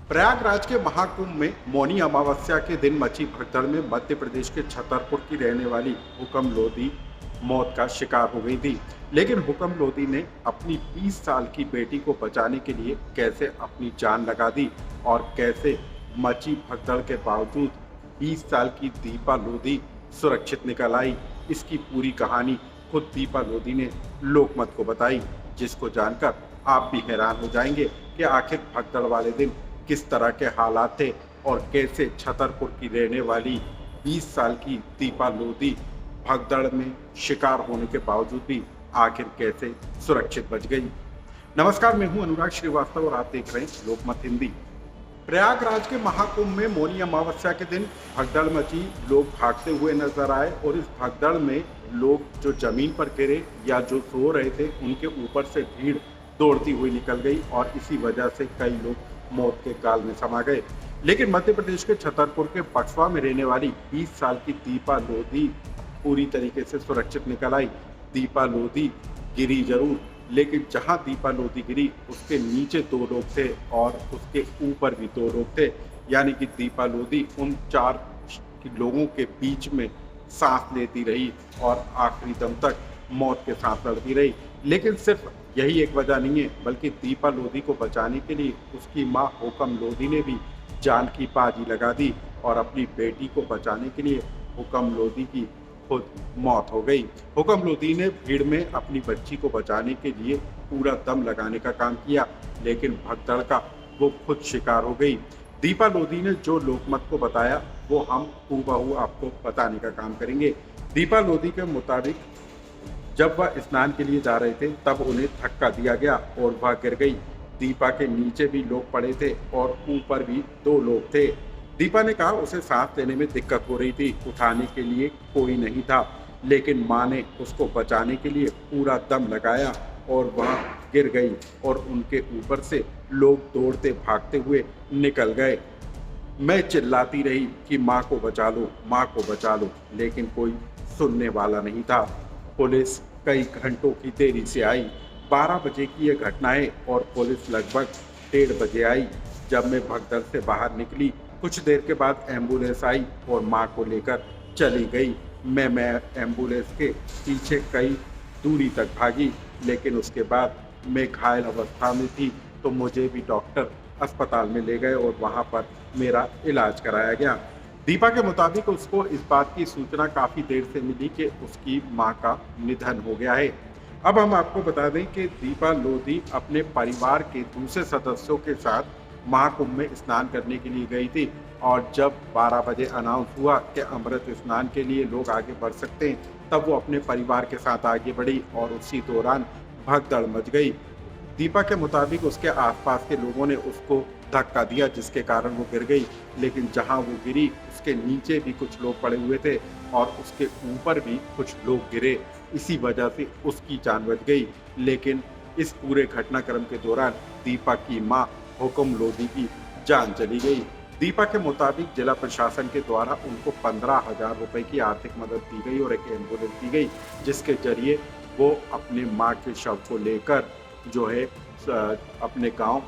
प्रयागराज के महाकुंभ में मौनी अमावस्या के दिन मची भगदड़ में मध्य प्रदेश के छतरपुर की रहने वाली हुकम लोधी मौत का शिकार हो गई थी। लेकिन हुकम लोधी ने अपनी 20 साल की बेटी को बचाने के लिए कैसे अपनी जान लगा दी और कैसे मची भगदड़ के बावजूद 20 साल की दीपा लोधी सुरक्षित निकल आई, इसकी पूरी कहानी खुद दीपा लोधी ने लोकमत को बताई, जिसको जानकर आप भी हैरान हो जाएंगे कि आखिर भगदड़ वाले दिन किस तरह के हालात थे और कैसे छतरपुर की रहने वाली 20 साल की दीपा लोधी भगदड़ में शिकार होने के बावजूद भी आखिर कैसे सुरक्षित बच गई। नमस्कार, मैं हूं अनुराग श्रीवास्तव और आप देख रहे हैं लोकमत हिंदी। प्रयागराज के महाकुंभ में मौनी अमावस्या के दिन भगदड़ मची, लोग भागते हुए नजर आए और इस भगदड़ में लोग जो जमीन पर गिरे या जो सो रहे थे उनके ऊपर से भीड़ दौड़ती हुई निकल गई और इसी वजह से कई लोग मौत के गाल में समा गए। लेकिन मध्य प्रदेश के छतरपुर के बक्सवा में रहने वाली 20 साल की दीपा लोधी पूरी तरीके से सुरक्षित निकल आई। दीपा लोधी गिरी जरूर, लेकिन जहां दीपा लोधी गिरी उसके नीचे 2 लोग थे और उसके ऊपर भी 2 लोग थे, यानी कि दीपा लोधी उन 4 लोगों के बीच में सांस लेती रही और आखिरी दम तक मौत के साथ लड़ती रही। लेकिन सिर्फ यही एक वजह नहीं है, बल्कि दीपा लोधी को बचाने के लिए उसकी मां हुकम लोधी ने भी जान की बाजी लगा दी और अपनी बेटी को बचाने के लिए हुकम लोधी की खुद मौत हो गई। हुकम लोधी ने भीड़ में अपनी बच्ची को बचाने के लिए पूरा दम लगाने का काम किया, लेकिन भगदड़ का वो खुद शिकार हो गई। दीपा लोधी ने जो लोकमत को बताया वो हम हूबहू आपको बताने का काम करेंगे। दीपा लोधी के मुताबिक जब वह स्नान के लिए जा रहे थे तब उन्हें धक्का दिया गया और वह गिर गई। दीपा के नीचे भी लोग पड़े थे और ऊपर भी 2 लोग थे। दीपा ने कहा उसे सांस लेने में दिक्कत हो रही थी, उठाने के लिए कोई नहीं था, लेकिन मां ने उसको बचाने के लिए पूरा दम लगाया और वह गिर गई और उनके ऊपर से लोग दौड़ते भागते हुए निकल गए। मैं चिल्लाती रही कि मां को बचा लो, मां को बचा लो, लेकिन कोई सुनने वाला नहीं था। पुलिस कई घंटों की देरी से आई। 12 बजे की यह घटना है और पुलिस लगभग 1:30 बजे आई। जब मैं भगदड़ से बाहर निकली, कुछ देर के बाद एम्बुलेंस आई और मां को लेकर चली गई। मैं एम्बुलेंस के पीछे कई दूरी तक भागी, लेकिन उसके बाद मैं घायल अवस्था में थी तो मुझे भी डॉक्टर अस्पताल में ले गए और वहां पर मेरा इलाज कराया गया। दीपा के मुताबिक उसको इस बात की सूचना काफी देर से मिली कि उसकी मां का निधन हो गया है। अब हम आपको बता दें कि दीपा लोधी अपने परिवार के दूसरे सदस्यों के साथ महाकुंभ में स्नान करने के लिए गई थी और जब 12 बजे अनाउंस हुआ कि अमृत स्नान के लिए लोग आगे बढ़ सकते हैं, तब वो अपने परिवार के साथ आगे बढ़ी और उसी दौरान भगदड़ मच गई। दीपा के मुताबिक उसके आसपास के लोगों ने उसको धक्का दिया, जिसके कारण वो गिर गई। लेकिन जहां वो गिरी उसके नीचे भी कुछ लोग पड़े हुए थे और उसके ऊपर भी कुछ लोग गिरे, इसी वजह से उसकी जान बच गई। लेकिन इस पूरे घटनाक्रम के दौरान दीपा की मां हुकम लोधी की जान चली गई। दीपा के मुताबिक जिला प्रशासन के द्वारा उनको 15,000 रुपए की आर्थिक मदद दी गई और एक एम्बुलेंस दी गई, जिसके जरिए वो अपने मां के शव को लेकर जो है अपने गांव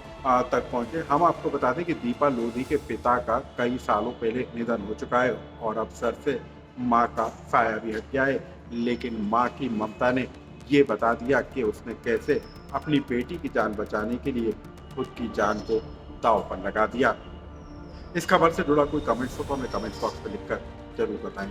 तक पहुंचे। हम आपको बता दें कि दीपा लोधी के पिता का कई सालों पहले निधन हो चुका है और अब सर से मां का साया भी हट गया है, लेकिन मां की ममता ने ये बता दिया कि उसने कैसे अपनी बेटी की जान बचाने के लिए खुद की जान को दांव पर लगा दिया। इस खबर से जुड़ा कोई कमेंट्स हो तो हमें कमेंट्स बॉक्स में लिखकर जरूर बताएं।